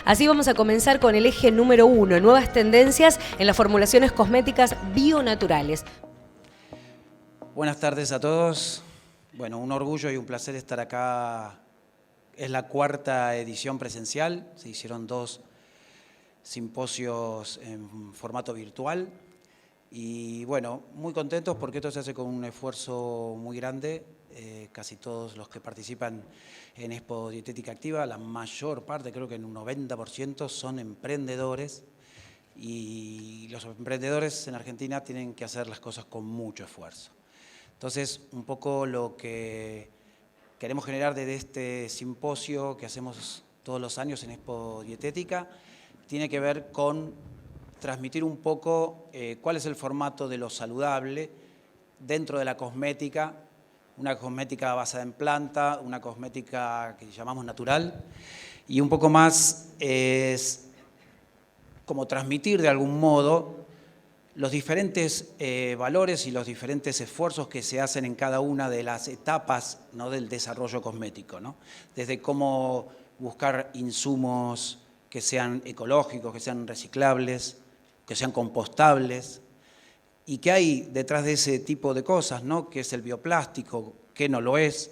Así vamos a comenzar con el eje número 1, nuevas tendencias en las formulaciones cosméticas bionaturales. Buenas tardes a todos. Bueno, un orgullo y un placer estar acá. Es la cuarta edición presencial. Se hicieron 2 simposios en formato virtual. Y bueno, muy contentos porque esto se hace con un esfuerzo muy grande. Casi todos los que participan en Expo Dietética Activa, la mayor parte, creo que en un 90%, son emprendedores. Y los emprendedores en Argentina tienen que hacer las cosas con mucho esfuerzo. Entonces, un poco lo que queremos generar desde este simposio que hacemos todos los años en Expo Dietética tiene que ver con transmitir un poco cuál es el formato de lo saludable dentro de la cosmética, una cosmética basada en planta, una cosmética que llamamos natural, y un poco más es como transmitir de algún modo los diferentes valores y los diferentes esfuerzos que se hacen en cada una de las etapas, ¿no?, del desarrollo cosmético, ¿no? Desde cómo buscar insumos que sean ecológicos, que sean reciclables, que sean compostables, y qué hay detrás de ese tipo de cosas, ¿no? ¿Qué es el bioplástico? ¿Qué no lo es?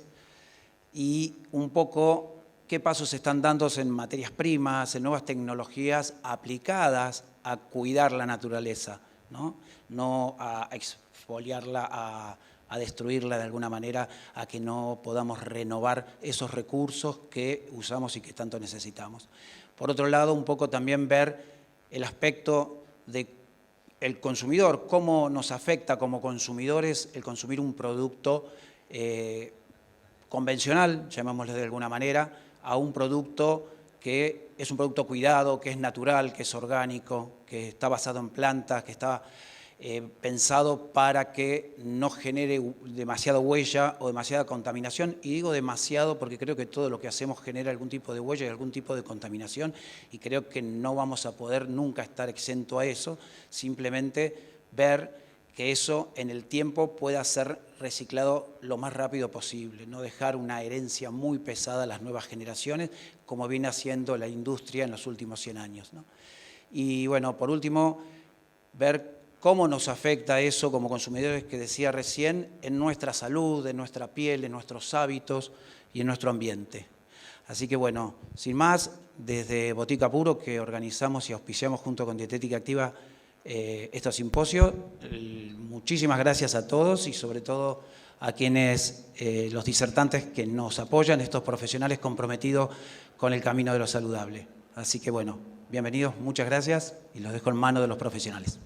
Y un poco qué pasos se están dando en materias primas, en nuevas tecnologías aplicadas a cuidar la naturaleza, no a exfoliarla, a destruirla de alguna manera, a que no podamos renovar esos recursos que usamos y que tanto necesitamos. Por otro lado, un poco también ver el aspecto del consumidor, cómo nos afecta como consumidores el consumir un producto convencional, llamémosle de alguna manera, a un producto que es un producto cuidado, que es natural, que es orgánico, que está basado en plantas, que está pensado para que no genere demasiada huella o demasiada contaminación. Y digo demasiado porque creo que todo lo que hacemos genera algún tipo de huella y algún tipo de contaminación, y creo que no vamos a poder nunca estar exento a eso, simplemente ver que eso en el tiempo pueda ser reciclado lo más rápido posible, no dejar una herencia muy pesada a las nuevas generaciones, como viene haciendo la industria en los últimos 100 años, ¿no? Y bueno, por último, ver cómo nos afecta eso como consumidores, que decía recién, en nuestra salud, en nuestra piel, en nuestros hábitos y en nuestro ambiente. Así que bueno, sin más, desde Botica Puro, que organizamos y auspiciamos junto con Dietética Activa estos simposios, muchísimas gracias a todos y sobre todo a quienes, los disertantes que nos apoyan, estos profesionales comprometidos con el camino de lo saludable. Así que bueno, bienvenidos, muchas gracias y los dejo en manos de los profesionales.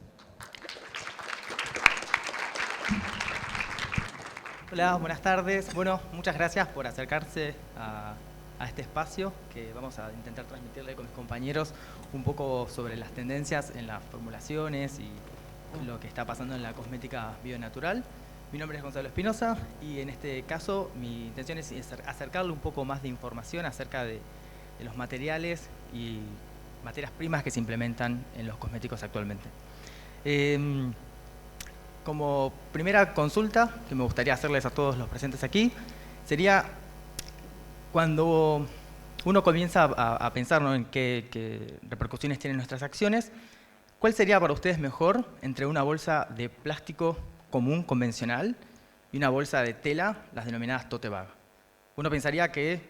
Hola, buenas tardes. Bueno, muchas gracias por acercarse a este espacio que vamos a intentar transmitirle con mis compañeros un poco sobre las tendencias en las formulaciones y lo que está pasando en la cosmética bionatural. Mi nombre es Gonzalo Espinosa y en este caso mi intención es acercarle un poco más de información acerca de los materiales y materias primas que se implementan en los cosméticos actualmente. Como primera consulta que me gustaría hacerles a todos los presentes aquí sería cuando uno comienza a pensar, ¿no?, en qué repercusiones tienen nuestras acciones, ¿cuál sería para ustedes mejor entre una bolsa de plástico común, convencional, y una bolsa de tela, las denominadas tote bag? Uno pensaría que,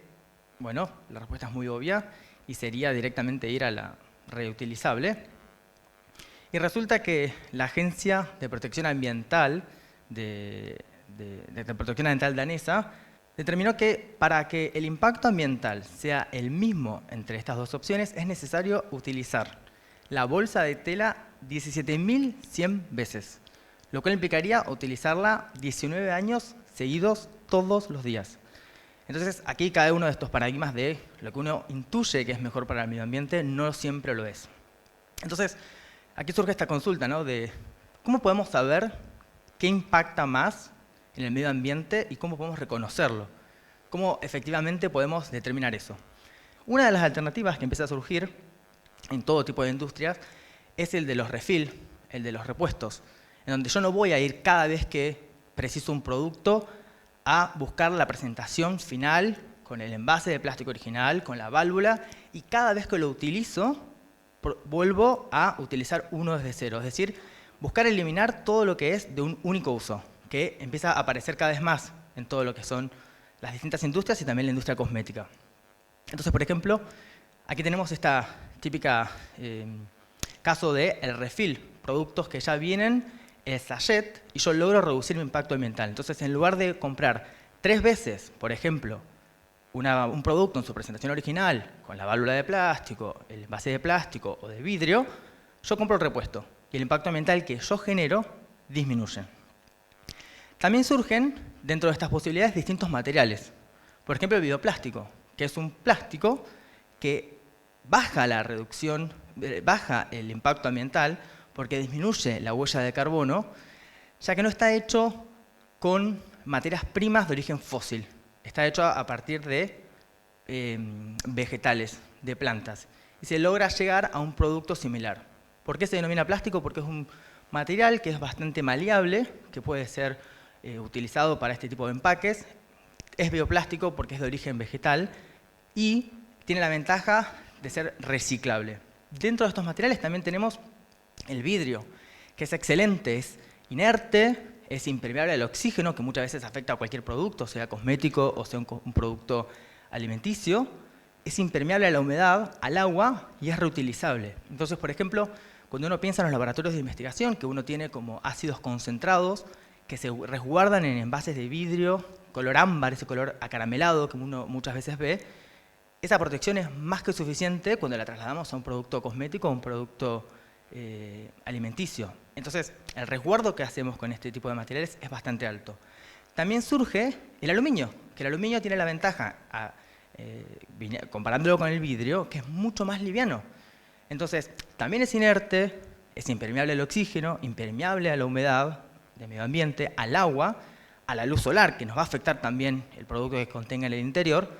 bueno, la respuesta es muy obvia y sería directamente ir a la reutilizable. Y resulta que la Agencia de Protección Ambiental de Protección Ambiental danesa determinó que para que el impacto ambiental sea el mismo entre estas dos opciones es necesario utilizar la bolsa de tela 17.100 veces, lo cual implicaría utilizarla 19 años seguidos todos los días. Entonces aquí cada uno de estos paradigmas de lo que uno intuye que es mejor para el medio ambiente no siempre lo es. Entonces aquí surge esta consulta, ¿no?, de cómo podemos saber qué impacta más en el medio ambiente y cómo podemos reconocerlo. ¿Cómo efectivamente podemos determinar eso? Una de las alternativas que empieza a surgir en todo tipo de industrias es el de los refill, el de los repuestos, en donde yo no voy a ir cada vez que preciso un producto a buscar la presentación final con el envase de plástico original, con la válvula, y cada vez que lo utilizo, vuelvo a utilizar uno desde cero. Es decir, buscar eliminar todo lo que es de un único uso, que empieza a aparecer cada vez más en todo lo que son las distintas industrias y también la industria cosmética. Entonces, por ejemplo, aquí tenemos esta típica caso de el refill, productos que ya vienen el sachet y yo logro reducir mi impacto ambiental. Entonces, en lugar de comprar 3 veces, por ejemplo, un producto en su presentación original, con la válvula de plástico, el envase de plástico o de vidrio, yo compro el repuesto y el impacto ambiental que yo genero disminuye. También surgen, dentro de estas posibilidades, distintos materiales. Por ejemplo, el bioplástico, que es un plástico que baja la reducción, baja el impacto ambiental porque disminuye la huella de carbono, ya que no está hecho con materias primas de origen fósil. Está hecho a partir de vegetales, de plantas. Y se logra llegar a un producto similar. ¿Por qué se denomina plástico? Porque es un material que es bastante maleable, que puede ser utilizado para este tipo de empaques. Es bioplástico porque es de origen vegetal y tiene la ventaja de ser reciclable. Dentro de estos materiales también tenemos el vidrio, que es excelente, es inerte, es impermeable al oxígeno, que muchas veces afecta a cualquier producto, sea cosmético o sea un producto alimenticio. Es impermeable a la humedad, al agua y es reutilizable. Entonces, por ejemplo, cuando uno piensa en los laboratorios de investigación, que uno tiene como ácidos concentrados que se resguardan en envases de vidrio, color ámbar, ese color acaramelado que uno muchas veces ve, esa protección es más que suficiente cuando la trasladamos a un producto cosmético o un producto alimenticio. Entonces, el resguardo que hacemos con este tipo de materiales es bastante alto. También surge el aluminio, que el aluminio tiene la ventaja, comparándolo con el vidrio, que es mucho más liviano. Entonces, también es inerte, es impermeable al oxígeno, impermeable a la humedad del medio ambiente, al agua, a la luz solar, que nos va a afectar también el producto que contenga en el interior.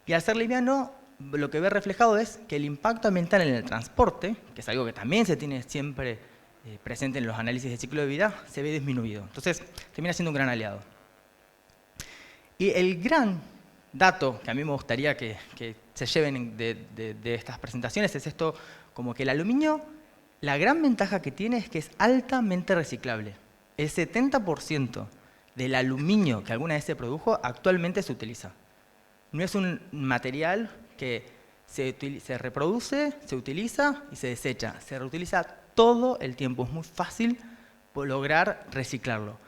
Y al ser liviano, lo que ve reflejado es que el impacto ambiental en el transporte, que es algo que también se tiene siempre presente en los análisis de ciclo de vida, se ve disminuido. Entonces, termina siendo un gran aliado. Y el gran dato que a mí me gustaría que se lleven de estas presentaciones es esto, como que el aluminio, la gran ventaja que tiene es que es altamente reciclable. El 70% del aluminio que alguna vez se produjo actualmente se utiliza. No es un material que se reproduce, se utiliza y se desecha. Se reutiliza todo el tiempo. Es muy fácil lograr reciclarlo.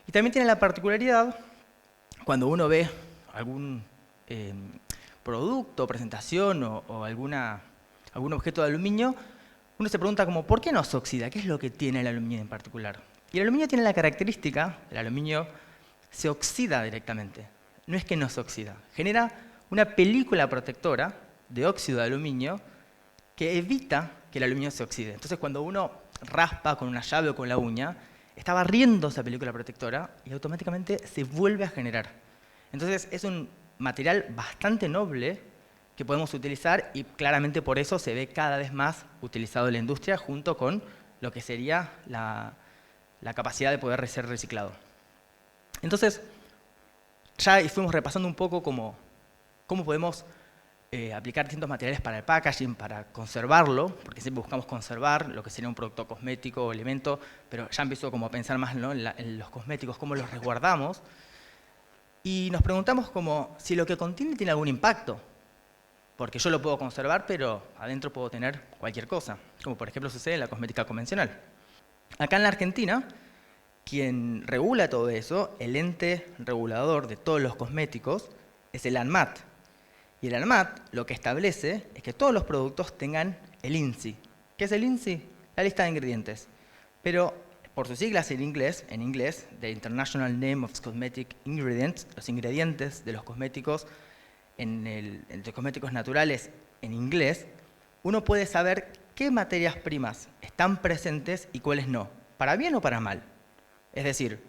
Y también tiene la particularidad, cuando uno ve algún producto, presentación o algún objeto de aluminio, uno se pregunta como, ¿por qué no se oxida? ¿Qué es lo que tiene el aluminio en particular? Y el aluminio tiene la característica, el aluminio se oxida directamente. No es que no se oxida, genera una película protectora de óxido de aluminio que evita que el aluminio se oxide. Entonces, cuando uno raspa con una llave o con la uña, está barriendo esa película protectora y automáticamente se vuelve a generar. Entonces, es un material bastante noble que podemos utilizar y claramente por eso se ve cada vez más utilizado en la industria junto con lo que sería la capacidad de poder ser reciclado. Entonces, ya fuimos repasando un poco cómo podemos aplicar distintos materiales para el packaging, para conservarlo, porque siempre buscamos conservar lo que sería un producto cosmético o elemento, pero ya empiezo como a pensar más, ¿no?, en los cosméticos, cómo los resguardamos. Y nos preguntamos como si lo que contiene tiene algún impacto, porque yo lo puedo conservar, pero adentro puedo tener cualquier cosa, como por ejemplo sucede en la cosmética convencional. Acá en la Argentina, quien regula todo eso, el ente regulador de todos los cosméticos, es el ANMAT. Y el ANMAT lo que establece es que todos los productos tengan el INCI. ¿Qué es el INCI? La lista de ingredientes. Pero por sus siglas en inglés, The International Name of Cosmetic Ingredients, los ingredientes de los cosméticos, entre cosméticos naturales en inglés, uno puede saber qué materias primas están presentes y cuáles no, para bien o para mal. Es decir,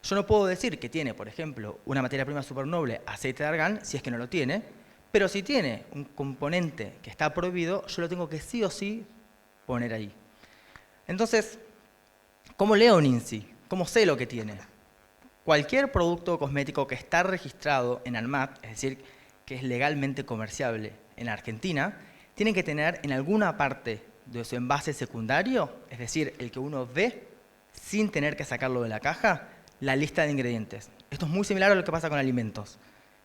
yo no puedo decir que tiene, por ejemplo, una materia prima supernoble, aceite de argán, si es que no lo tiene, pero si tiene un componente que está prohibido, yo lo tengo que sí o sí poner ahí. Entonces, ¿cómo leo un INCI? ¿Cómo sé lo que tiene? Cualquier producto cosmético que está registrado en ANMAT, es decir, que es legalmente comerciable en Argentina, tiene que tener en alguna parte de su envase secundario, es decir, el que uno ve sin tener que sacarlo de la caja, la lista de ingredientes. Esto es muy similar a lo que pasa con alimentos,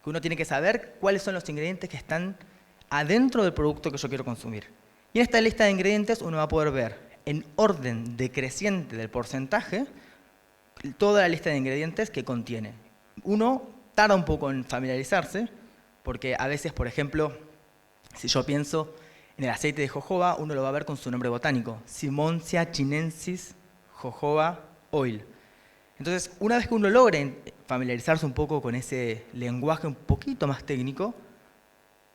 que uno tiene que saber cuáles son los ingredientes que están adentro del producto que yo quiero consumir. Y en esta lista de ingredientes uno va a poder ver en orden decreciente del porcentaje toda la lista de ingredientes que contiene. Uno tarda un poco en familiarizarse, porque a veces, por ejemplo, si yo pienso en el aceite de jojoba, uno lo va a ver con su nombre botánico, Simonsia chinensis jojoba oil. Entonces, una vez que uno logre familiarizarse un poco con ese lenguaje un poquito más técnico,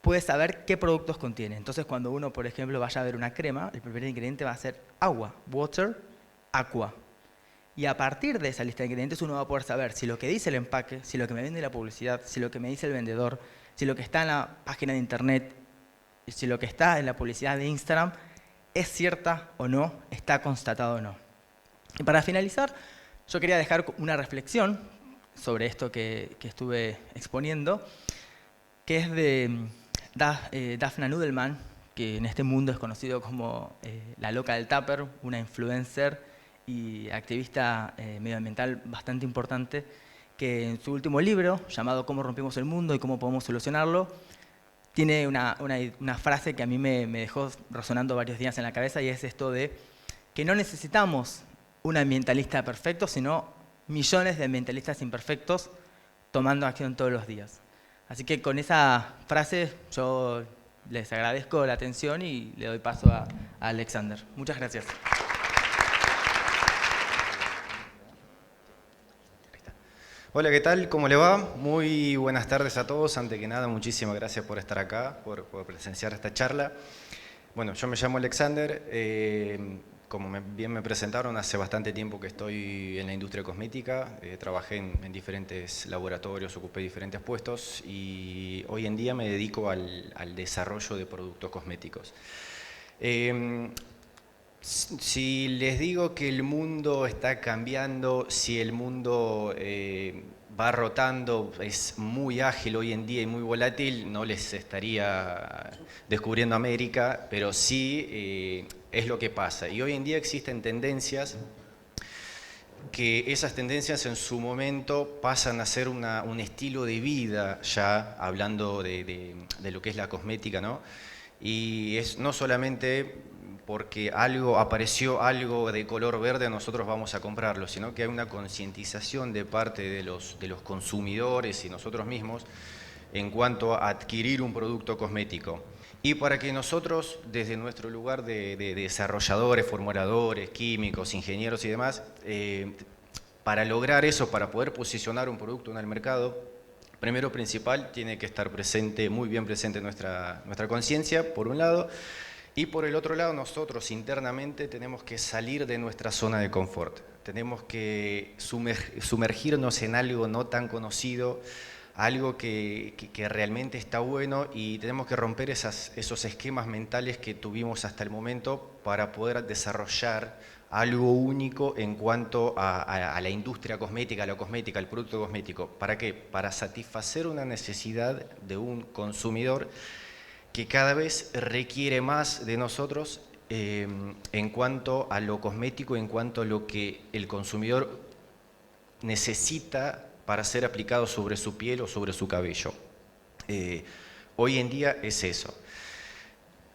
puede saber qué productos contiene. Entonces, cuando uno, por ejemplo, vaya a ver una crema, el primer ingrediente va a ser agua, water, aqua. Y a partir de esa lista de ingredientes uno va a poder saber si lo que dice el empaque, si lo que me vende la publicidad, si lo que me dice el vendedor, si lo que está en la página de internet, si lo que está en la publicidad de Instagram es cierta o no, está constatado o no. Y para finalizar, yo quería dejar una reflexión sobre esto que estuve exponiendo, que es de Daphna Nudelman, que en este mundo es conocido como la loca del tupper, una influencer y activista medioambiental bastante importante, que en su último libro, llamado Cómo rompimos el mundo y cómo podemos solucionarlo, tiene una frase que a mí me dejó resonando varios días en la cabeza, y es esto de que no necesitamos un ambientalista perfecto, sino millones de ambientalistas imperfectos tomando acción todos los días. Así que con esa frase yo les agradezco la atención y le doy paso a Alexander. Muchas gracias. Hola, ¿qué tal? ¿Cómo le va? Muy buenas tardes a todos. Antes que nada, muchísimas gracias por estar acá, por presenciar esta charla. Bueno, yo me llamo Alexander. Como bien me presentaron, hace bastante tiempo que estoy en la industria cosmética. Trabajé en diferentes laboratorios, ocupé diferentes puestos y hoy en día me dedico al desarrollo de productos cosméticos. Si les digo que el mundo está cambiando, si el mundo va rotando, es muy ágil hoy en día y muy volátil, no les estaría descubriendo América, pero sí es lo que pasa. Y hoy en día existen tendencias que esas tendencias en su momento pasan a ser un estilo de vida, ya hablando de lo que es la cosmética, ¿no? Y es no solamente porque apareció algo de color verde, nosotros vamos a comprarlo, sino que hay una concientización de parte de los consumidores y nosotros mismos en cuanto a adquirir un producto cosmético. Y para que nosotros, desde nuestro lugar de desarrolladores, formuladores, químicos, ingenieros y demás, para lograr eso, para poder posicionar un producto en el mercado, primero principal tiene que estar presente, muy bien presente nuestra conciencia, por un lado, y por el otro lado nosotros internamente tenemos que salir de nuestra zona de confort, tenemos que sumergirnos en algo no tan conocido, algo que realmente está bueno, y tenemos que romper esos esquemas mentales que tuvimos hasta el momento para poder desarrollar algo único en cuanto a la industria cosmética, a la cosmética, al producto cosmético. ¿Para qué? Para satisfacer una necesidad de un consumidor que cada vez requiere más de nosotros en cuanto a lo cosmético, en cuanto a lo que el consumidor necesita para ser aplicado sobre su piel o sobre su cabello. Hoy en día es eso.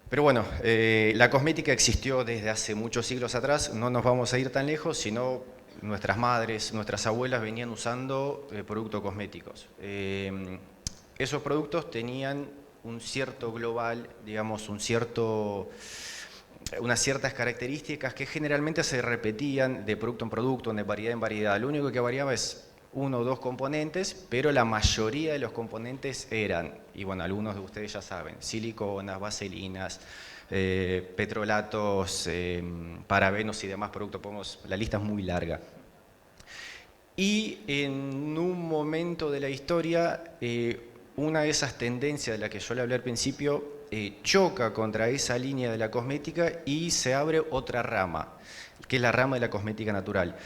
Pero bueno, la cosmética existió desde hace muchos siglos atrás, no nos vamos a ir tan lejos, sino nuestras madres, nuestras abuelas venían usando productos cosméticos. Esos productos tenían un cierto global, digamos, unas ciertas características que generalmente se repetían de producto en producto, de variedad en variedad. Lo único que variaba es uno o dos componentes, pero la mayoría de los componentes eran, y bueno, algunos de ustedes ya saben, siliconas, vaselinas, petrolatos, parabenos y demás productos. La lista es muy larga. Y en un momento de la historia, una de esas tendencias de la que yo le hablé al principio choca contra esa línea de la cosmética y se abre otra rama, que es la rama de la cosmética natural.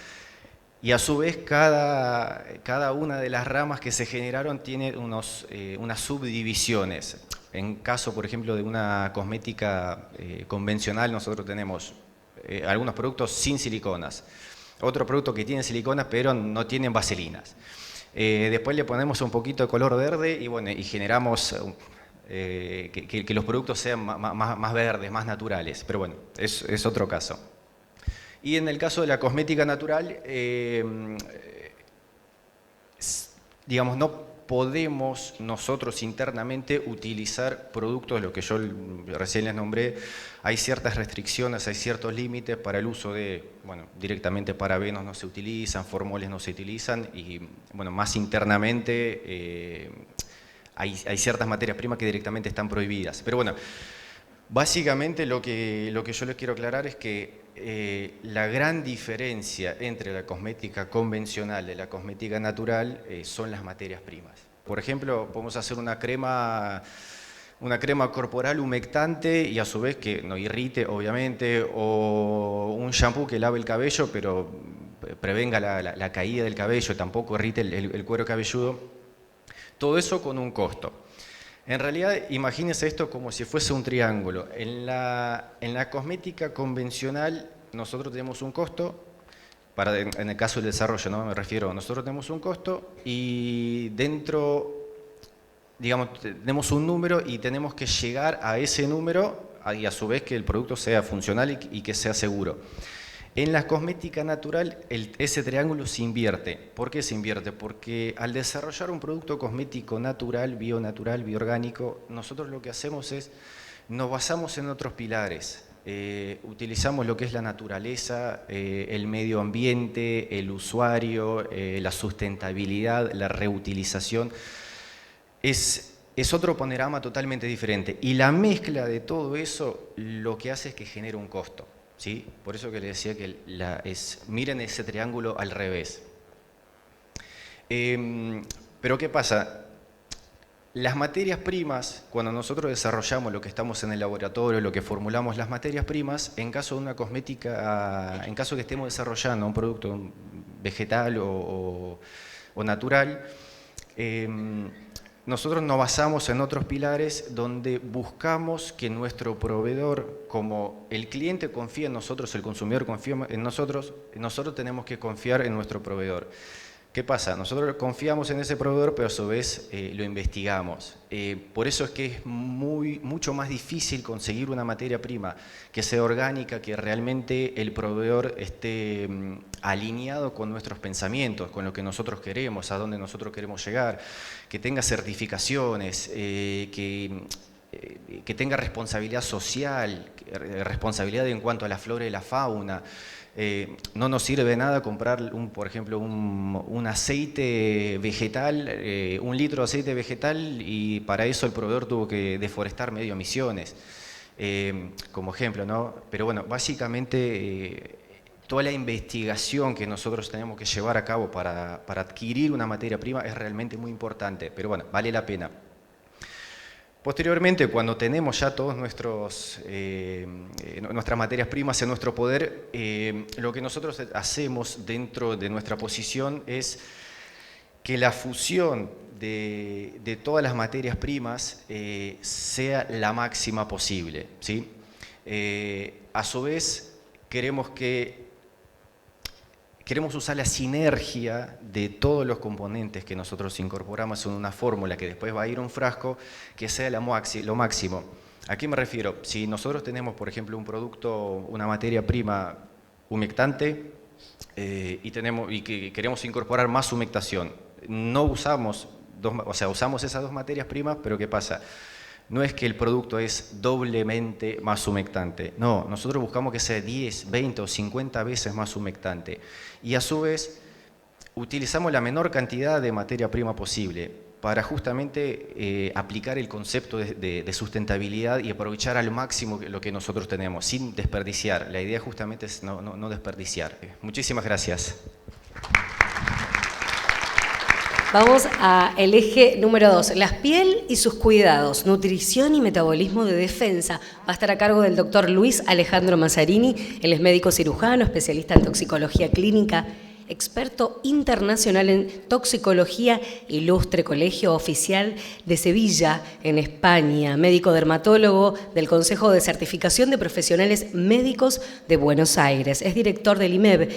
Y a su vez cada una de las ramas que se generaron tiene unas subdivisiones. En caso, por ejemplo, de una cosmética convencional, nosotros tenemos algunos productos sin siliconas, otro producto que tiene siliconas pero no tienen vaselinas. Después le ponemos un poquito de color verde y, bueno, y generamos que los productos sean más verdes, más naturales. Pero bueno, es otro caso. Y en el caso de la cosmética natural, digamos, no podemos nosotros internamente utilizar productos, lo que yo recién les nombré. Hay ciertas restricciones, hay ciertos límites para el uso de, bueno, directamente parabenos no se utilizan, formoles no se utilizan y, bueno, más internamente hay ciertas materias primas que directamente están prohibidas. Pero bueno, básicamente lo que yo les quiero aclarar es que la gran diferencia entre la cosmética convencional y la cosmética natural son las materias primas. Por ejemplo, podemos hacer una crema corporal humectante y a su vez que no irrite, obviamente, o un shampoo que lave el cabello pero prevenga la caída del cabello, tampoco irrite el cuero cabelludo. Todo eso con un costo. En realidad, imagínense esto como si fuese un triángulo. En la cosmética convencional, nosotros tenemos un costo, en el caso del desarrollo, ¿no? Me refiero, nosotros tenemos un costo y dentro, digamos, tenemos un número y tenemos que llegar a ese número y a su vez que el producto sea funcional y que sea seguro. En la cosmética natural, ese triángulo se invierte. ¿Por qué se invierte? Porque al desarrollar un producto cosmético natural, bioorgánico, nosotros lo que hacemos es, nos basamos en otros pilares. Utilizamos lo que es la naturaleza, el medio ambiente, el usuario, la sustentabilidad, la reutilización. Es otro panorama totalmente diferente. Y la mezcla de todo eso lo que hace es que genera un costo. ¿Sí? Por eso que les decía que miren ese triángulo al revés. Pero ¿qué pasa? Las materias primas, cuando nosotros desarrollamos lo que estamos en el laboratorio, lo que formulamos las materias primas, en caso de una cosmética, en caso que estemos desarrollando un producto vegetal o natural, nosotros nos basamos en otros pilares donde buscamos que nuestro proveedor, como el cliente confía en nosotros, el consumidor confía en nosotros tenemos que confiar en nuestro proveedor. ¿Qué pasa? Nosotros confiamos en ese proveedor, pero a su vez lo investigamos. Por eso es que es mucho más difícil conseguir una materia prima que sea orgánica, que realmente el proveedor esté alineado con nuestros pensamientos, con lo que nosotros queremos, a dónde nosotros queremos llegar, que tenga certificaciones, que tenga responsabilidad social, responsabilidad en cuanto a la flora y la fauna. No nos sirve de nada comprar, por ejemplo, un aceite vegetal, 1 litro de aceite vegetal y para eso el proveedor tuvo que deforestar medio Misiones, como ejemplo, ¿no? Pero bueno, básicamente toda la investigación que nosotros tenemos que llevar a cabo para adquirir una materia prima es realmente muy importante, pero bueno, vale la pena. Posteriormente, cuando tenemos ya todas nuestras materias primas en nuestro poder, lo que nosotros hacemos dentro de nuestra posición es que la fusión de todas las materias primas sea la máxima posible, ¿sí? A su vez, queremos usar la sinergia de todos los componentes que nosotros incorporamos en una fórmula que después va a ir a un frasco, que sea lo máximo. ¿A qué me refiero? Si nosotros tenemos, por ejemplo, un producto, una materia prima humectante y que queremos incorporar más humectación, no usamos usamos esas 2 materias primas, pero ¿qué pasa? No es que el producto es doblemente más humectante, no, nosotros buscamos que sea 10, 20 o 50 veces más humectante y a su vez utilizamos la menor cantidad de materia prima posible para justamente aplicar el concepto de sustentabilidad y aprovechar al máximo lo que nosotros tenemos, sin desperdiciar. La idea justamente es no desperdiciar. Muchísimas gracias. Vamos al eje número 2, la piel y sus cuidados, nutrición y metabolismo de defensa. Va a estar a cargo del doctor Luis Alejandro Mazzarini, él es médico cirujano, especialista en toxicología clínica experto internacional en toxicología, ilustre Colegio Oficial de Sevilla, en España, médico dermatólogo del Consejo de Certificación de Profesionales Médicos de Buenos Aires. Es director del IMEB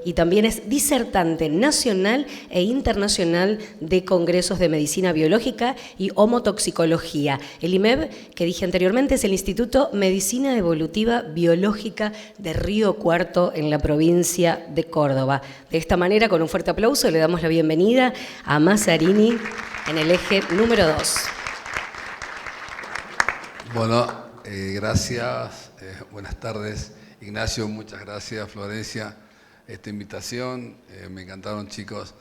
y también es disertante nacional e internacional de congresos de medicina biológica y homotoxicología. El IMEB, que dije anteriormente, es el Instituto Medicina Evolutiva Biológica de Río Cuarto, en la provincia de Córdoba. De esta manera, con un fuerte aplauso, le damos la bienvenida a Mazzarini en el eje número 2. Bueno, gracias. Buenas tardes. Ignacio, muchas gracias. Florencia, esta invitación. Me encantaron, chicos,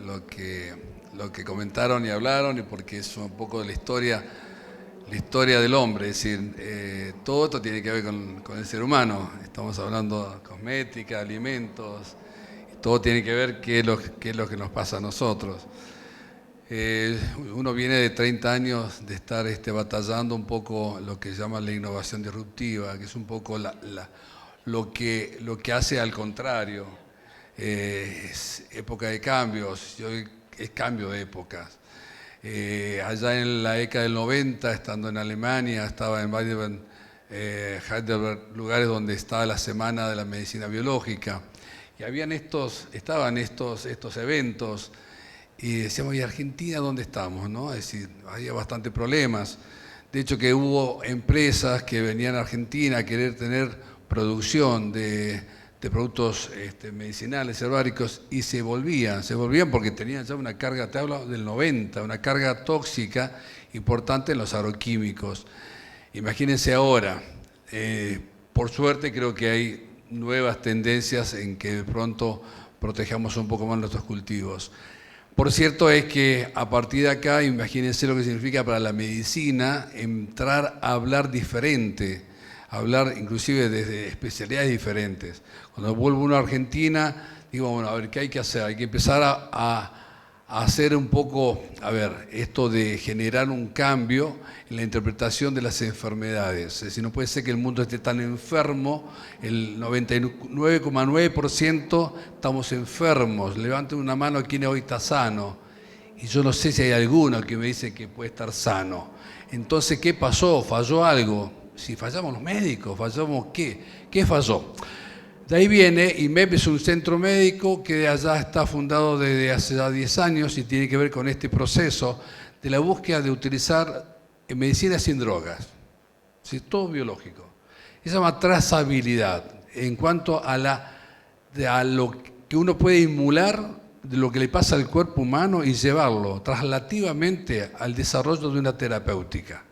lo que comentaron y hablaron, y porque es un poco de la historia del hombre. Es decir, todo esto tiene que ver con el ser humano. Estamos hablando de cosmética, alimentos, todo tiene que ver qué es lo que nos pasa a nosotros. Uno viene de 30 años de estar batallando un poco lo que llaman la innovación disruptiva, que es un poco lo que hace al contrario. Es época de cambios, hoy es cambio de épocas. Allá en la década del 90, estando en Alemania, estaba en Baden, Heidelberg, lugares donde estaba la Semana de la Medicina Biológica, y estaban estos eventos, y decíamos, ¿y Argentina dónde estamos? ¿No? Es decir, había bastantes problemas. De hecho, que hubo empresas que venían a Argentina a querer tener producción de productos medicinales, herbáricos, y se volvían porque tenían ya una carga, te hablo del 90, una carga tóxica importante en los agroquímicos. Imagínense ahora, por suerte creo que hay nuevas tendencias en que de pronto protejamos un poco más nuestros cultivos. Por cierto es que a partir de acá, imagínense lo que significa para la medicina entrar a hablar diferente, hablar inclusive desde especialidades diferentes. Cuando vuelvo uno a Argentina, digo, bueno, a ver, ¿qué hay que hacer? Hay que empezar a hacer un poco, esto de generar un cambio en la interpretación de las enfermedades. Es decir, no puede ser que el mundo esté tan enfermo, el 99,9% estamos enfermos. Levanten una mano quien hoy está sano. Y yo no sé si hay alguno que me dice que puede estar sano. Entonces, ¿qué pasó? ¿Falló algo? Si fallamos los médicos, ¿fallamos qué? ¿Qué falló? De ahí viene, IMEB es un centro médico que de allá está fundado desde hace ya 10 años y tiene que ver con este proceso de la búsqueda de utilizar medicina sin drogas. ¿Sí? Todo biológico. Se llama trazabilidad en cuanto a lo que uno puede emular de lo que le pasa al cuerpo humano y llevarlo traslativamente al desarrollo de una terapéutica.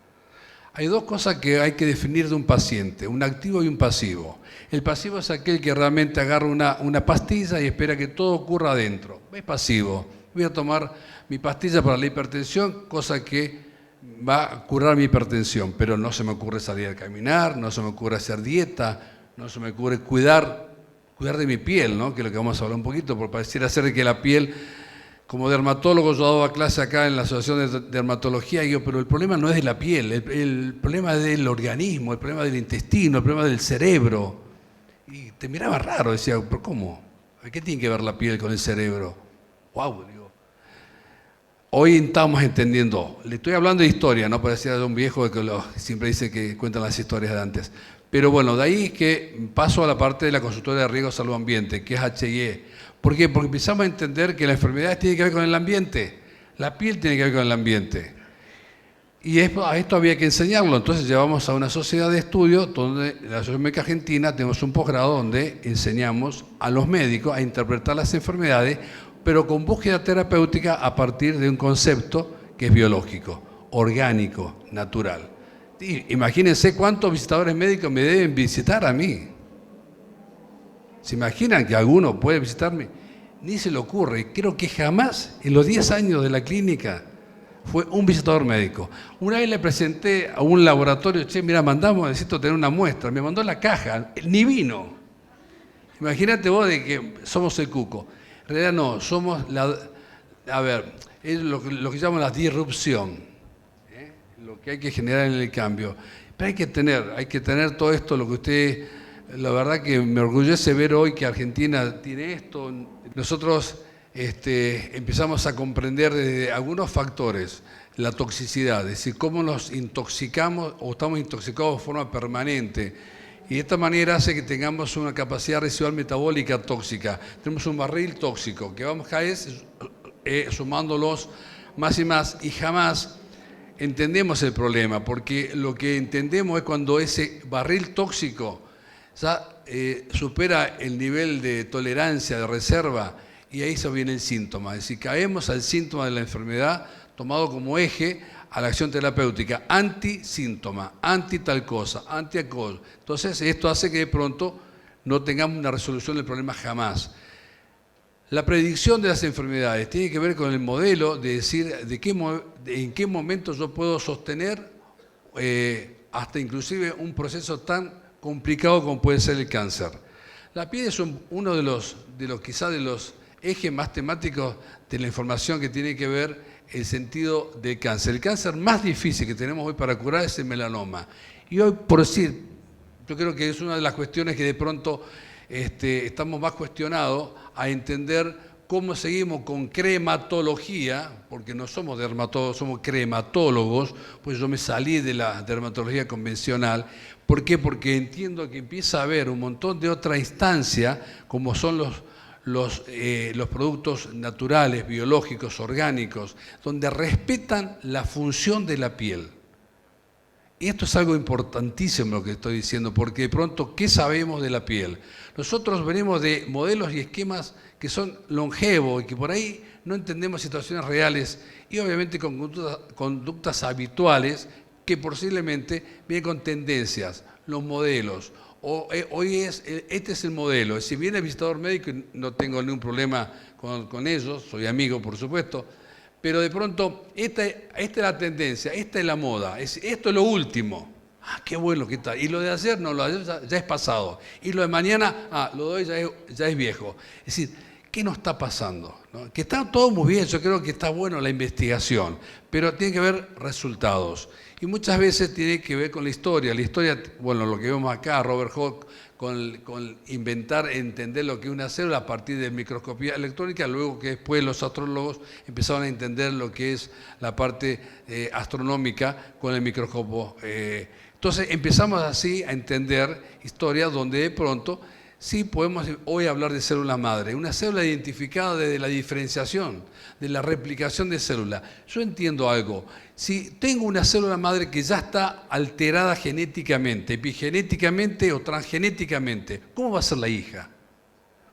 Hay dos cosas que hay que definir de un paciente, un activo y un pasivo. El pasivo es aquel que realmente agarra una pastilla y espera que todo ocurra adentro. Es pasivo. Voy a tomar mi pastilla para la hipertensión, cosa que va a curar mi hipertensión, pero no se me ocurre salir a caminar, no se me ocurre hacer dieta, no se me ocurre cuidar de mi piel, ¿no? Que es lo que vamos a hablar un poquito, porque pareciera ser que la piel... Como dermatólogo, yo daba clase acá en la Asociación de Dermatología, y digo, pero el problema no es de la piel, el problema es del organismo, el problema del intestino, el problema del cerebro. Y te miraba raro, decía, ¿pero cómo? ¿Qué tiene que ver la piel con el cerebro? ¡Wow! Digo. Hoy estamos entendiendo, le estoy hablando de historia, no parecía de un viejo que siempre dice que cuentan las historias de antes. Pero bueno, de ahí es que paso a la parte de la consultoría de riesgo salud ambiente, que es HIE. ¿Por qué? Porque empezamos a entender que las enfermedades tienen que ver con el ambiente, la piel tiene que ver con el ambiente. Y a esto había que enseñarlo, entonces llevamos a una sociedad de estudio, donde en la Asociación Médica Argentina tenemos un posgrado donde enseñamos a los médicos a interpretar las enfermedades, pero con búsqueda terapéutica a partir de un concepto que es biológico, orgánico, natural. Y imagínense cuántos visitadores médicos me deben visitar a mí. ¿Se imaginan que alguno puede visitarme? Ni se le ocurre. Creo que jamás en los 10 años de la clínica fue un visitador médico. Una vez le presenté a un laboratorio, mira, necesito tener una muestra. Me mandó la caja, ni vino. Imagínate vos de que somos el cuco. En realidad no, somos es lo que llaman la disrupción. Lo que hay que generar en el cambio. Pero hay que tener todo esto, lo que usted La verdad que me orgullece ver hoy que Argentina tiene esto. Nosotros empezamos a comprender desde algunos factores la toxicidad, es decir, cómo nos intoxicamos o estamos intoxicados de forma permanente. Y de esta manera hace que tengamos una capacidad residual metabólica tóxica. Tenemos un barril tóxico que vamos cada vez sumándolos más y más, y jamás entendemos el problema, porque lo que entendemos es cuando ese barril tóxico ya supera el nivel de tolerancia, de reserva, y ahí se viene el síntoma. Es decir, caemos al síntoma de la enfermedad tomado como eje a la acción terapéutica, anti-síntoma, anti-tal cosa, anti-alcohol. Entonces, esto hace que de pronto no tengamos una resolución del problema jamás. La predicción de las enfermedades tiene que ver con el modelo de decir en qué momento yo puedo sostener hasta inclusive un proceso tan complicado como puede ser el cáncer. La piel es uno de los ejes más temáticos de la información que tiene que ver el sentido del cáncer. El cáncer más difícil que tenemos hoy para curar es el melanoma. Y hoy, por decir, yo creo que es una de las cuestiones que de pronto estamos más cuestionados a entender cómo seguimos con crematología, porque no somos dermatólogos, somos crematólogos, pues yo me salí de la dermatología convencional. ¿Por qué? Porque entiendo que empieza a haber un montón de otra instancia, como son los productos naturales, biológicos, orgánicos, donde respetan la función de la piel. Y esto es algo importantísimo lo que estoy diciendo, porque de pronto, ¿qué sabemos de la piel? Nosotros venimos de modelos y esquemas que son longevos y que por ahí no entendemos situaciones reales y obviamente con conductas habituales que posiblemente vienen con tendencias, los modelos. Hoy este es el modelo. Si viene el visitador médico, no tengo ningún problema con ellos, soy amigo por supuesto, pero de pronto esta es la tendencia, esta es la moda, esto es lo último. Qué bueno que está. Y lo de ayer, no, lo de ayer ya es pasado. Y lo de mañana, lo de hoy ya es viejo. Es decir, ¿qué nos está pasando? ¿No? Que está todo muy bien, yo creo que está bueno la investigación, pero tiene que haber resultados. Y muchas veces tiene que ver con la historia. La historia, bueno, lo que vemos acá, Robert Hooke, con inventar, entender lo que es una célula a partir de microscopía electrónica, luego que después los astrólogos empezaron a entender lo que es la parte astronómica con el microscopio. Entonces empezamos así a entender historias donde de pronto sí podemos hoy hablar de célula madre, una célula identificada desde la diferenciación, de la replicación de células. Yo entiendo algo, si tengo una célula madre que ya está alterada genéticamente, epigenéticamente o transgenéticamente, ¿cómo va a ser la hija?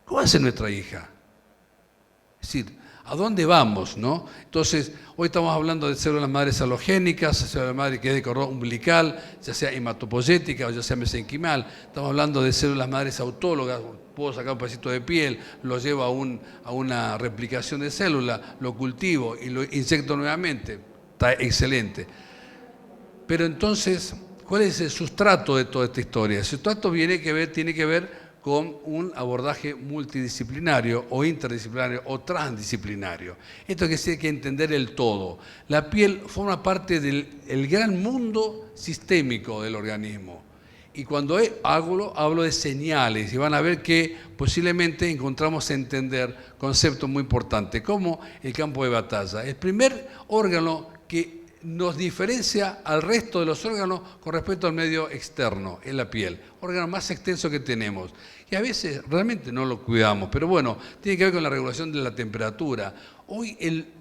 ¿Cómo va a ser nuestra hija? Es decir, ¿a dónde vamos, no? Entonces, hoy estamos hablando de células madres halogénicas, células madres que es de cordón umbilical, ya sea hematopoyética o ya sea mesenquimal. Estamos hablando de células madres autólogas, puedo sacar un pedacito de piel, lo llevo a una replicación de célula, lo cultivo y lo inyecto nuevamente. Está excelente. Pero entonces, ¿cuál es el sustrato de toda esta historia? El sustrato tiene que ver con un abordaje multidisciplinario o interdisciplinario o transdisciplinario. Esto quiere decir que hay que entender el todo. La piel forma parte del gran mundo sistémico del organismo. Y cuando hablo de señales, y van a ver que posiblemente encontramos entender conceptos muy importantes, como el campo de batalla. El primer órgano que nos diferencia al resto de los órganos con respecto al medio externo, es la piel, órgano más extenso que tenemos. Y a veces realmente no lo cuidamos, pero bueno, tiene que ver con la regulación de la temperatura. Hoy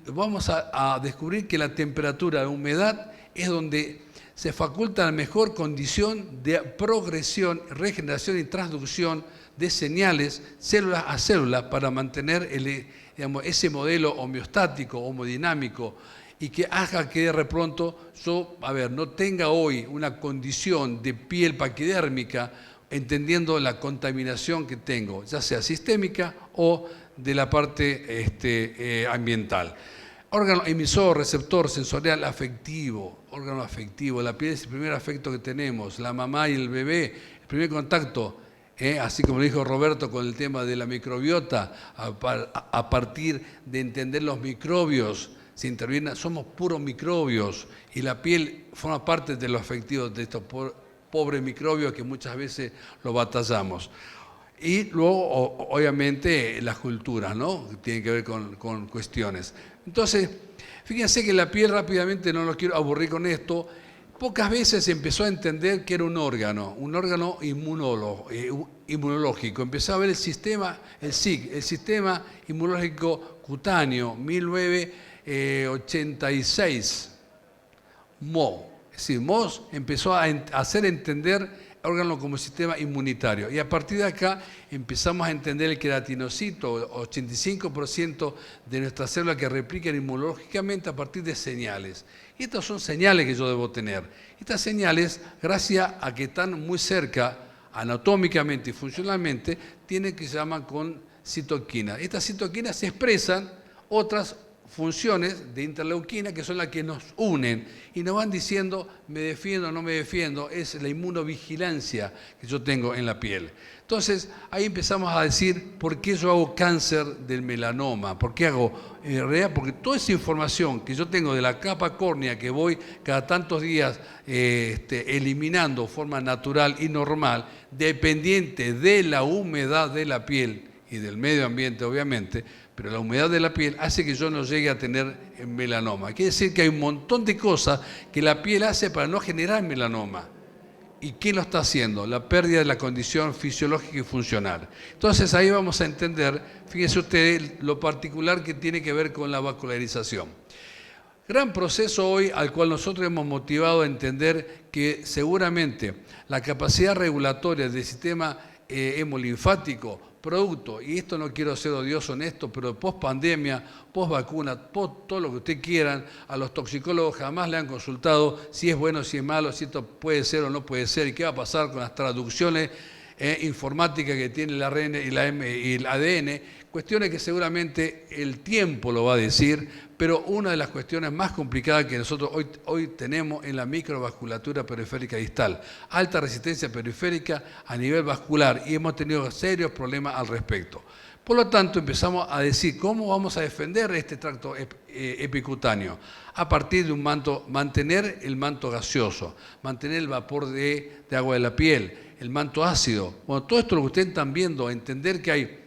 vamos a descubrir que la temperatura, la humedad, es donde se faculta la mejor condición de progresión, regeneración y transducción de señales célula a célula para mantener ese modelo homeostático, homodinámico, y que haga que de pronto yo, no tenga hoy una condición de piel paquidérmica, entendiendo la contaminación que tengo, ya sea sistémica o de la parte ambiental. Órgano emisor, receptor, sensorial, afectivo, órgano afectivo. La piel es el primer afecto que tenemos, la mamá y el bebé, el primer contacto, así como lo dijo Roberto con el tema de la microbiota, a partir de entender los microbios, se interviene, somos puros microbios y la piel forma parte de los afectivos de estos pobre microbio que muchas veces lo batallamos. Y luego, obviamente, las culturas, ¿no? Que tienen que ver con cuestiones. Entonces, fíjense que la piel rápidamente, no lo quiero aburrir con esto, pocas veces se empezó a entender que era un órgano inmunológico. Empezó a ver el sistema, el SIC, el Sistema Inmunológico Cutáneo, 1986, Mo. Es decir, Mohs empezó a hacer entender órgano como sistema inmunitario. Y a partir de acá empezamos a entender el queratinocito, 85% de nuestras células que replican inmunológicamente a partir de señales. Y estas son señales que yo debo tener. Estas señales, gracias a que están muy cerca anatómicamente y funcionalmente, tienen que se llaman con citoquinas. Estas citoquinas se expresan otras funciones de interleuquina que son las que nos unen y nos van diciendo me defiendo o no me defiendo, es la inmunovigilancia que yo tengo en la piel. Entonces ahí empezamos a decir por qué yo hago cáncer del melanoma, por qué hago, en realidad porque toda esa información que yo tengo de la capa córnea que voy cada tantos días eliminando de forma natural y normal, dependiente de la humedad de la piel y del medio ambiente obviamente, pero la humedad de la piel hace que yo no llegue a tener melanoma. Quiere decir que hay un montón de cosas que la piel hace para no generar melanoma. ¿Y quién lo está haciendo? La pérdida de la condición fisiológica y funcional. Entonces ahí vamos a entender, fíjense ustedes, lo particular que tiene que ver con la vascularización. Gran proceso hoy al cual nosotros hemos motivado a entender que seguramente la capacidad regulatoria del sistema hemolinfático, producto, y esto no quiero ser odioso en esto, pero post pandemia, post vacuna, post todo lo que ustedes quieran, a los toxicólogos jamás le han consultado si es bueno, si es malo, si esto puede ser o no puede ser, y qué va a pasar con las traducciones informáticas que tiene el ARN y el ADN, cuestiones que seguramente el tiempo lo va a decir, pero una de las cuestiones más complicadas que nosotros hoy tenemos en la microvasculatura periférica distal, alta resistencia periférica a nivel vascular, y hemos tenido serios problemas al respecto. Por lo tanto, empezamos a decir cómo vamos a defender este tracto epicutáneo a partir de un manto, mantener el manto gaseoso, mantener el vapor de agua de la piel, el manto ácido. Bueno, todo esto lo que ustedes están viendo, entender que hay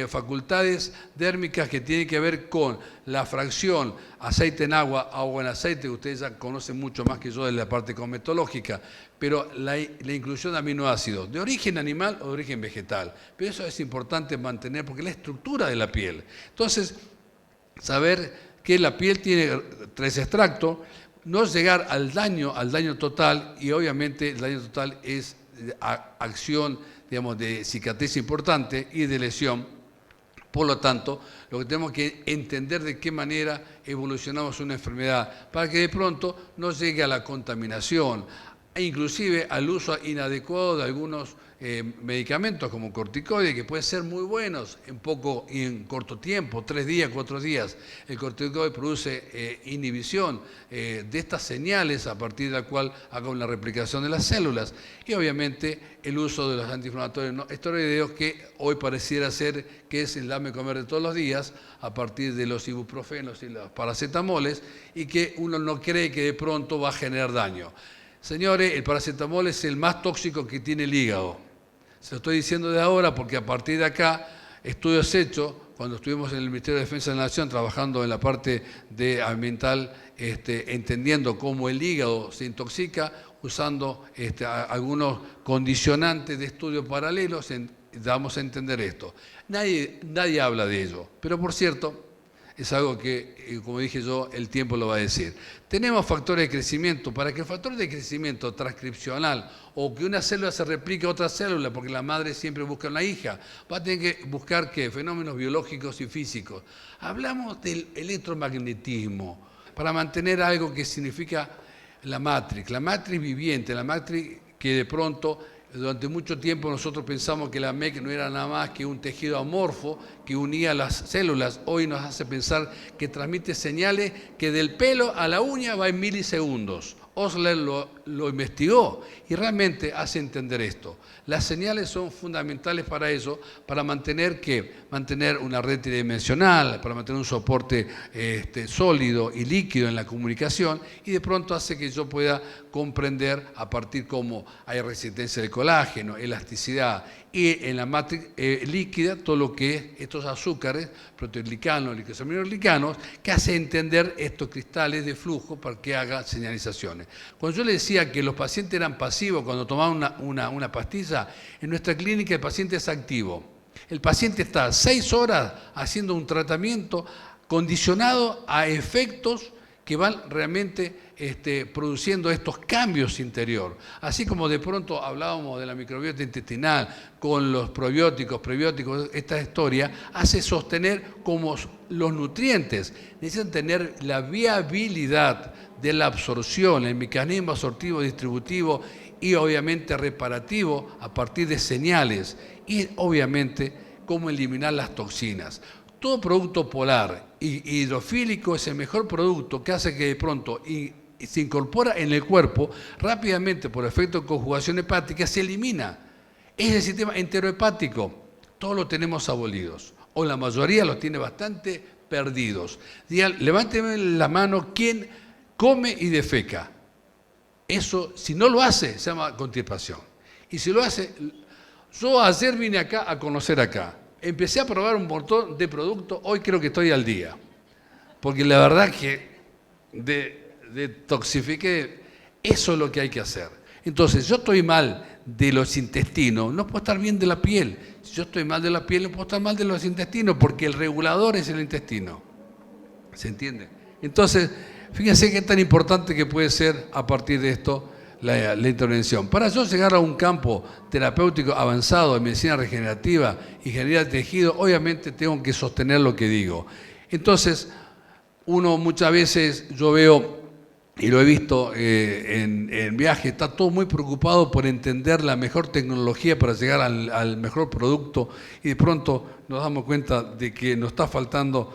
facultades dérmicas que tienen que ver con la fracción aceite en agua, agua en aceite, que ustedes ya conocen mucho más que yo de la parte cosmetológica, pero la inclusión de aminoácidos de origen animal o de origen vegetal. Pero eso es importante mantener porque es la estructura de la piel. Entonces, saber que la piel tiene 3 extractos, no llegar al daño total, y obviamente el daño total es acción, digamos, de cicatriz importante y de lesión. Por lo tanto, lo que tenemos que entender de qué manera evolucionamos una enfermedad para que de pronto no llegue a la contaminación e inclusive al uso inadecuado de algunos medicamentos como corticoides, que pueden ser muy buenos en corto tiempo, 3 días, 4 días. El corticoide produce inhibición de estas señales a partir de la cual haga una replicación de las células. Y obviamente el uso de los antiinflamatorios no esteroideos, que hoy pareciera ser que es el dame comer de todos los días a partir de los ibuprofenos y los paracetamoles, y que uno no cree que de pronto va a generar daño. Señores, el paracetamol es el más tóxico que tiene el hígado. Se lo estoy diciendo de ahora porque a partir de acá, estudios hechos, cuando estuvimos en el Ministerio de Defensa de la Nación trabajando en la parte de ambiental, entendiendo cómo el hígado se intoxica, usando algunos condicionantes de estudios paralelos, damos a entender esto. Nadie habla de ello, pero por cierto, es algo que, como dije yo, el tiempo lo va a decir. Tenemos factores de crecimiento. Para que el factor de crecimiento transcripcional o que una célula se replique a otra célula, porque la madre siempre busca una hija, va a tener que buscar ¿qué? Fenómenos biológicos y físicos. Hablamos del electromagnetismo para mantener algo que significa la matrix viviente, la matrix que de pronto durante mucho tiempo nosotros pensamos que la MEC no era nada más que un tejido amorfo que unía las células. Hoy nos hace pensar que transmite señales que del pelo a la uña va en milisegundos. Osler lo investigó y realmente hace entender esto. Las señales son fundamentales para eso, para mantener una red tridimensional, para mantener un soporte sólido y líquido en la comunicación, y de pronto hace que yo pueda comprender a partir cómo hay resistencia del colágeno, elasticidad, y en la matriz líquida todo lo que es estos azúcares, proteoglicanos, glicosaminoglicanos, que hace entender estos cristales de flujo para que haga señalizaciones. Cuando yo le decía que los pacientes eran pasivos cuando tomaban una pastilla, en nuestra clínica el paciente es activo. El paciente está 6 horas haciendo un tratamiento condicionado a efectos que van realmente produciendo estos cambios interior. Así como de pronto hablábamos de la microbiota intestinal con los probióticos, prebióticos, esta historia hace sostener como los nutrientes necesitan tener la viabilidad de la absorción, el mecanismo absortivo distributivo y obviamente reparativo a partir de señales y obviamente cómo eliminar las toxinas. Todo producto polar y hidrofílico es el mejor producto que hace que de pronto se incorpora en el cuerpo rápidamente por efecto de conjugación hepática, se elimina. Es el sistema enterohepático. Todos lo tenemos abolidos, o la mayoría los tiene bastante perdidos. Digan, levánteme la mano quien come y defeca. Eso, si no lo hace, se llama constipación. Y si lo hace, yo ayer vine acá a conocer acá. Empecé a probar un montón de productos, hoy creo que estoy al día. Porque la verdad que detoxifiqué, eso es lo que hay que hacer. Entonces, yo estoy mal de los intestinos, no puedo estar bien de la piel. Si yo estoy mal de la piel, no puedo estar mal de los intestinos, porque el regulador es el intestino. ¿Se entiende? Entonces, fíjense qué tan importante que puede ser a partir de esto la intervención. Para yo llegar a un campo terapéutico avanzado de medicina regenerativa, ingeniería de tejido, obviamente tengo que sostener lo que digo. Entonces, uno muchas veces, yo veo, y lo he visto en viaje, está todo muy preocupado por entender la mejor tecnología para llegar al mejor producto, y de pronto nos damos cuenta de que nos está faltando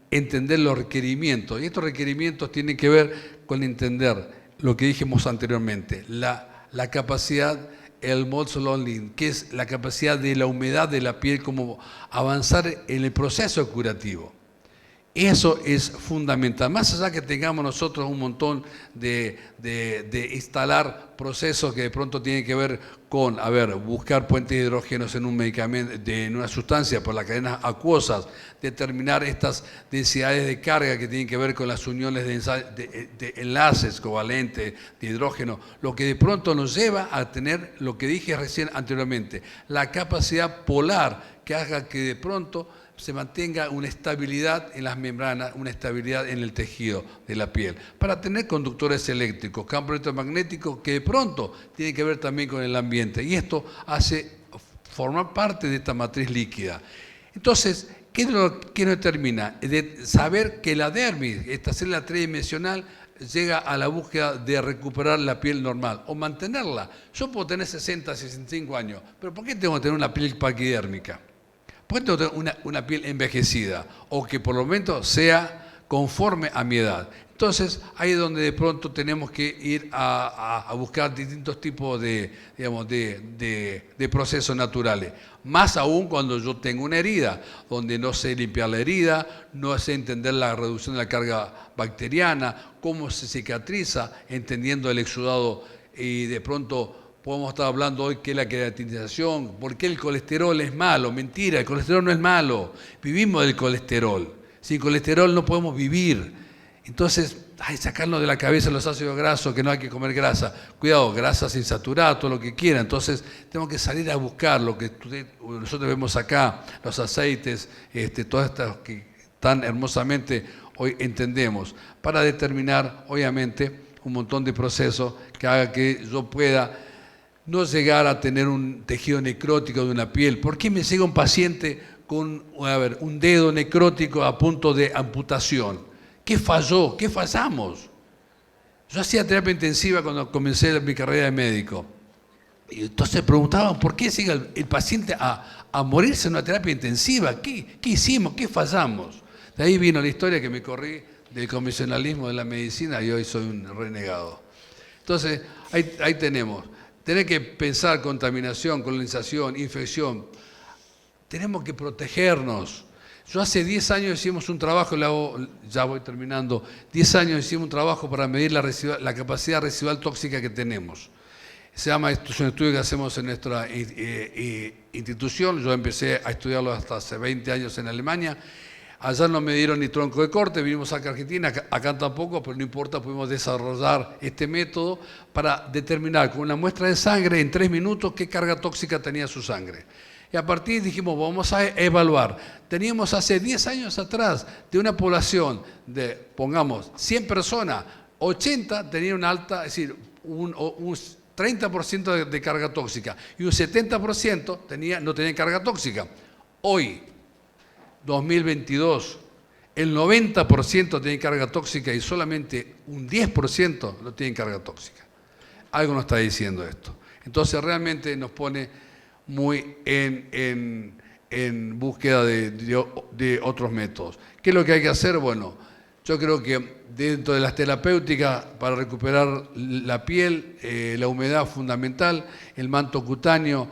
entender los requerimientos. Y estos requerimientos tienen que ver con entender lo que dijimos anteriormente, la capacidad, el Mold-Solon-Link, que es la capacidad de la humedad de la piel, como avanzar en el proceso curativo. Eso es fundamental. Más allá que tengamos nosotros un montón de instalar procesos que de pronto tienen que ver con, buscar puentes de hidrógenos en un medicamento, en una sustancia por las cadenas acuosas, determinar estas densidades de carga que tienen que ver con las uniones de enlaces covalentes de hidrógeno, lo que de pronto nos lleva a tener lo que dije recién anteriormente, la capacidad polar que haga que de pronto se mantenga una estabilidad en las membranas, una estabilidad en el tejido de la piel, para tener conductores eléctricos, campos electromagnéticos que de pronto tienen que ver también con el ambiente, y esto hace formar parte de esta matriz líquida. Entonces, ¿qué es lo que nos determina? De saber que la dermis, esta célula tridimensional, llega a la búsqueda de recuperar la piel normal o mantenerla. Yo puedo tener 60, 65 años, pero ¿por qué tengo que tener una piel paquidérmica? ¿Por qué tengo que tener una piel envejecida? O que por lo menos sea conforme a mi edad. Entonces, ahí es donde de pronto tenemos que ir a buscar distintos tipos de procesos naturales. Más aún cuando yo tengo una herida, donde no sé limpiar la herida, no sé entender la reducción de la carga bacteriana, cómo se cicatriza, entendiendo el exudado, y de pronto podemos estar hablando hoy que es la queratinización, por qué el colesterol es malo. Mentira, el colesterol no es malo, vivimos del colesterol. Sin colesterol no podemos vivir. Entonces, sacarnos de la cabeza los ácidos grasos, que no hay que comer grasa. Cuidado, grasas insaturadas, todo lo que quiera. Entonces, tenemos que salir a buscar lo que nosotros vemos acá, los aceites, todas estas que tan hermosamente hoy entendemos, para determinar, obviamente, un montón de procesos que haga que yo pueda no llegar a tener un tejido necrótico de una piel. ¿Por qué me llega un paciente con un dedo necrótico a punto de amputación? ¿Qué falló? ¿Qué fallamos? Yo hacía terapia intensiva cuando comencé mi carrera de médico. Y entonces preguntaban, ¿por qué llega el paciente a morirse en una terapia intensiva? ¿Qué hicimos? ¿Qué fallamos? De ahí vino la historia que me corrí del convencionalismo de la medicina y hoy soy un renegado. Entonces, ahí tenemos. Tener que pensar contaminación, colonización, infección. Tenemos que protegernos. Yo hace 10 años hicimos un trabajo, ya voy terminando, 10 años hicimos un trabajo para medir la capacidad residual tóxica que tenemos. Se llama, esto es un estudio que hacemos en nuestra institución, yo empecé a estudiarlo hasta hace 20 años en Alemania. Allá no me dieron ni tronco de corte, vinimos acá a Argentina, acá tampoco, pero no importa, pudimos desarrollar este método para determinar con una muestra de sangre en 3 minutos qué carga tóxica tenía su sangre. Y a partir dijimos, vamos a evaluar. Teníamos hace 10 años atrás de una población de, pongamos, 100 personas, 80 tenían una alta, es decir, un 30% de carga tóxica y un 70% no tenían carga tóxica. Hoy, 2022, el 90% tiene carga tóxica y solamente un 10% no tiene carga tóxica. Algo nos está diciendo esto. Entonces realmente nos pone muy en búsqueda de otros métodos. ¿Qué es lo que hay que hacer? Bueno, yo creo que dentro de las terapéuticas para recuperar la piel, la humedad fundamental, el manto cutáneo,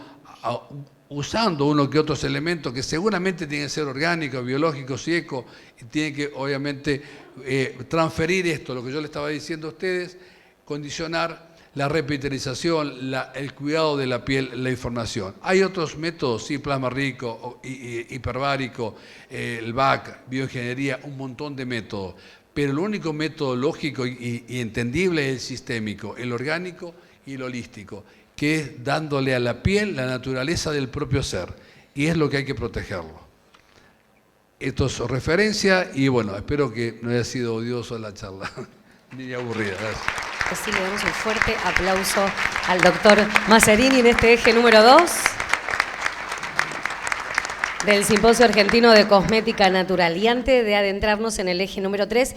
usando uno que otros elementos que seguramente tienen que ser orgánicos, biológicos y eco, y tienen que obviamente transferir esto, lo que yo le estaba diciendo a ustedes, condicionar la repitalización, el cuidado de la piel, la información. Hay otros métodos, sí, plasma rico, hiperbárico, el BAC, bioingeniería, un montón de métodos, pero el único método lógico y entendible es el sistémico, el orgánico y el holístico, que es dándole a la piel la naturaleza del propio ser, y es lo que hay que protegerlo. Esto es referencia y bueno, espero que no haya sido odioso la charla, ni aburrida. Gracias. Así le damos un fuerte aplauso al doctor Mazzarini en este eje número 2 del Simposio Argentino de Cosmética Natural. Y antes de adentrarnos en el eje número 3,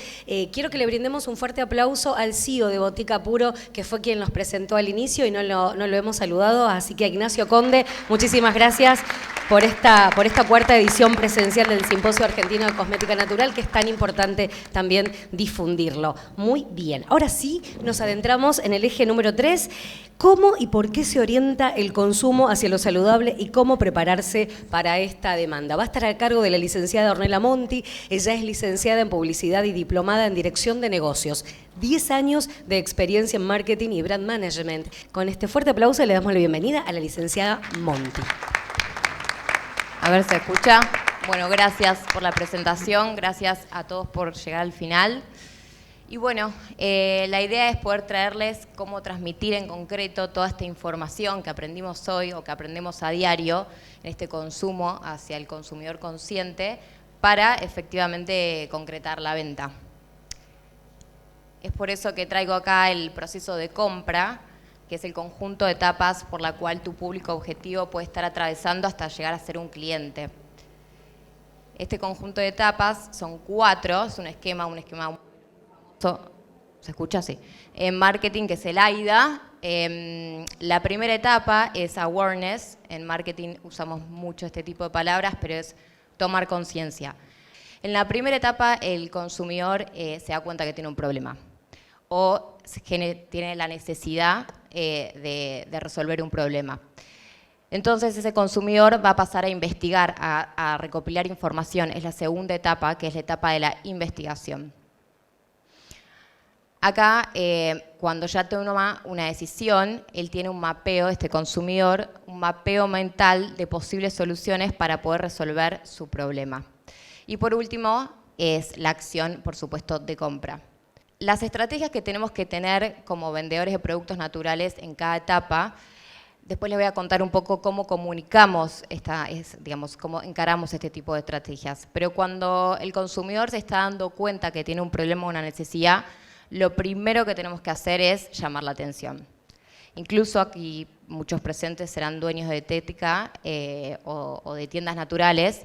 quiero que le brindemos un fuerte aplauso al CEO de Botica Puro, que fue quien nos presentó al inicio y no lo hemos saludado. Así que a Ignacio Conde, muchísimas gracias por esta cuarta edición presencial del Simposio Argentino de Cosmética Natural, que es tan importante también difundirlo. Muy bien. Ahora sí, nos adentramos en el eje número 3. ¿Cómo y por qué se orienta el consumo hacia lo saludable y cómo prepararse para esta demanda? Va a estar a cargo de la licenciada Ornella Monti. Ella es licenciada en Publicidad y diplomada en Dirección de Negocios. 10 años de experiencia en Marketing y Brand Management. Con este fuerte aplauso le damos la bienvenida a la licenciada Monti. A ver, ¿se escucha? Bueno, gracias por la presentación, gracias a todos por llegar al final. Y bueno, la idea es poder traerles cómo transmitir en concreto toda esta información que aprendimos hoy o que aprendemos a diario en este consumo hacia el consumidor consciente para efectivamente concretar la venta. Es por eso que traigo acá el proceso de compra, que es el conjunto de etapas por la cual tu público objetivo puede estar atravesando hasta llegar a ser un cliente. Este conjunto de etapas son 4, es un esquema ¿se escucha? Sí. En marketing, que es el AIDA. La primera etapa es awareness. En marketing usamos mucho este tipo de palabras, pero es tomar conciencia. En la primera etapa, el consumidor se da cuenta que tiene un problema o tiene la necesidad de resolver un problema. Entonces ese consumidor va a pasar a investigar, a recopilar información. Es la segunda etapa, que es la etapa de la investigación. Acá, cuando ya toma una decisión, él tiene un mapeo, este consumidor, un mapeo mental de posibles soluciones para poder resolver su problema. Y por último, es la acción, por supuesto, de compra. Las estrategias que tenemos que tener como vendedores de productos naturales en cada etapa, después les voy a contar un poco cómo comunicamos, cómo encaramos este tipo de estrategias. Pero cuando el consumidor se está dando cuenta que tiene un problema o una necesidad, lo primero que tenemos que hacer es llamar la atención. Incluso aquí muchos presentes serán dueños de dietética o de tiendas naturales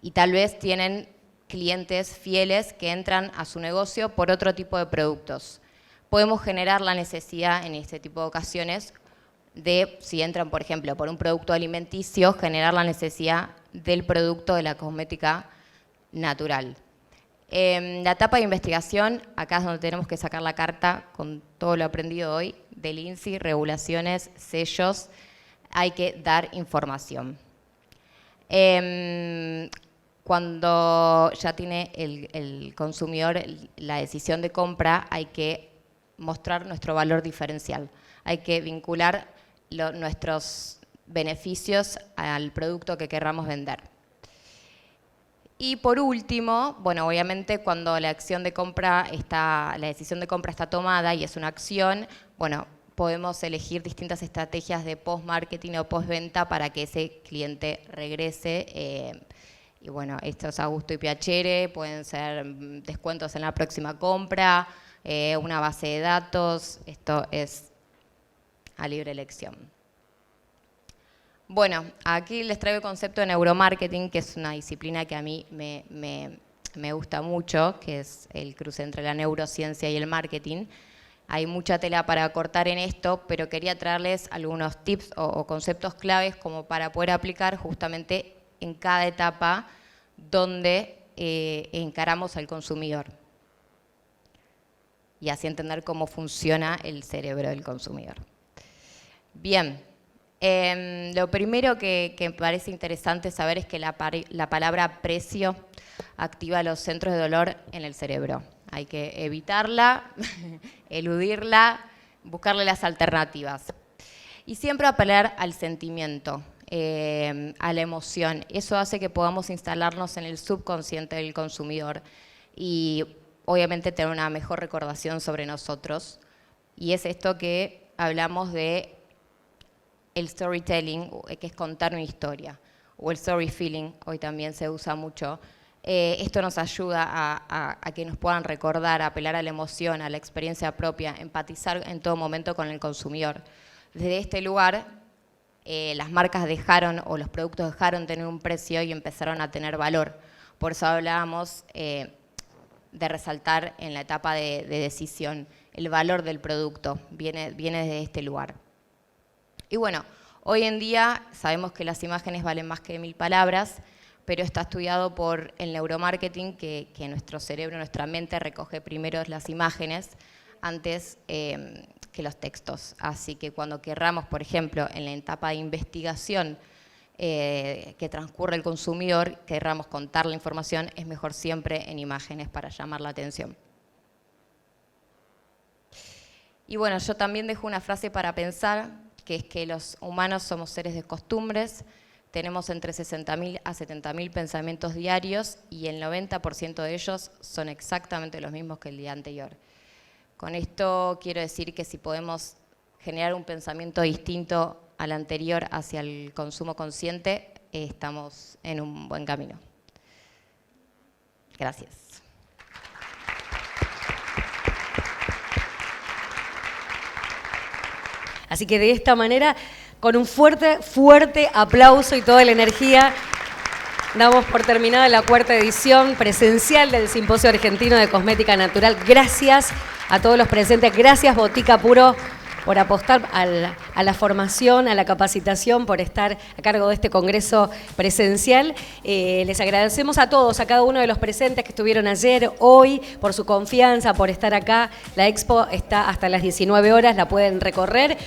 y tal vez tienen clientes fieles que entran a su negocio por otro tipo de productos. Podemos generar la necesidad en este tipo de ocasiones de, si entran, por ejemplo, por un producto alimenticio, generar la necesidad del producto de la cosmética natural. La etapa de investigación, acá es donde tenemos que sacar la carta con todo lo aprendido hoy, del INSI, regulaciones, sellos, hay que dar información. Cuando ya tiene el consumidor la decisión de compra, hay que mostrar nuestro valor diferencial. Hay que vincular nuestros beneficios al producto que querramos vender. Y por último, bueno, obviamente cuando la decisión de compra está tomada y es una acción, bueno, podemos elegir distintas estrategias de post-marketing o post-venta para que ese cliente regrese. Y bueno, esto es a gusto y piacere, pueden ser descuentos en la próxima compra, una base de datos, esto es a libre elección. Bueno, aquí les traigo el concepto de neuromarketing, que es una disciplina que a mí me gusta mucho, que es el cruce entre la neurociencia y el marketing. Hay mucha tela para cortar en esto, pero quería traerles algunos tips o conceptos claves como para poder aplicar justamente en cada etapa donde encaramos al consumidor. Y así entender cómo funciona el cerebro del consumidor. Bien. Lo primero que me parece interesante saber es que la palabra precio activa los centros de dolor en el cerebro. Hay que evitarla, eludirla, buscarle las alternativas. Y siempre apelar al sentimiento, a la emoción. Eso hace que podamos instalarnos en el subconsciente del consumidor y obviamente tener una mejor recordación sobre nosotros. Y es esto que hablamos de el storytelling, que es contar una historia, o el story feeling, hoy también se usa mucho. Esto nos ayuda a que nos puedan recordar, a apelar a la emoción, a la experiencia propia, empatizar en todo momento con el consumidor. Desde este lugar, las marcas dejaron, o los productos dejaron de tener un precio y empezaron a tener valor. Por eso hablábamos de resaltar en la etapa de decisión el valor del producto, viene desde este lugar. Y bueno, hoy en día sabemos que las imágenes valen más que 1000 palabras, pero está estudiado por el neuromarketing que nuestro cerebro, nuestra mente recoge primero las imágenes antes que los textos. Así que cuando querramos, por ejemplo, en la etapa de investigación que transcurre el consumidor, querramos contar la información, es mejor siempre en imágenes para llamar la atención. Y bueno, yo también dejo una frase para pensar, que es que los humanos somos seres de costumbres, tenemos entre 60.000 a 70.000 pensamientos diarios y el 90% de ellos son exactamente los mismos que el día anterior. Con esto quiero decir que si podemos generar un pensamiento distinto al anterior hacia el consumo consciente, estamos en un buen camino. Gracias. Así que de esta manera, con un fuerte aplauso y toda la energía, damos por terminada la 4ª edición presencial del Simposio Argentino de Cosmética Natural. Gracias a todos los presentes, gracias Botica Puro por apostar a la formación, a la capacitación, por estar a cargo de este congreso presencial. Les agradecemos a todos, a cada uno de los presentes que estuvieron ayer, hoy, por su confianza, por estar acá. La expo está hasta las 19 horas, la pueden recorrer.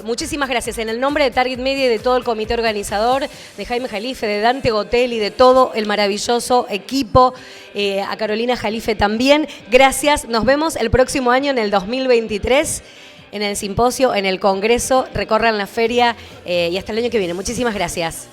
Muchísimas gracias. En el nombre de Target Media y de todo el comité organizador, de Jaime Jalife, de Dante Gotelli, de todo el maravilloso equipo, a Carolina Jalife también. Gracias. Nos vemos el próximo año, en el 2023. En el simposio, en el congreso, recorran la feria y hasta el año que viene. Muchísimas gracias.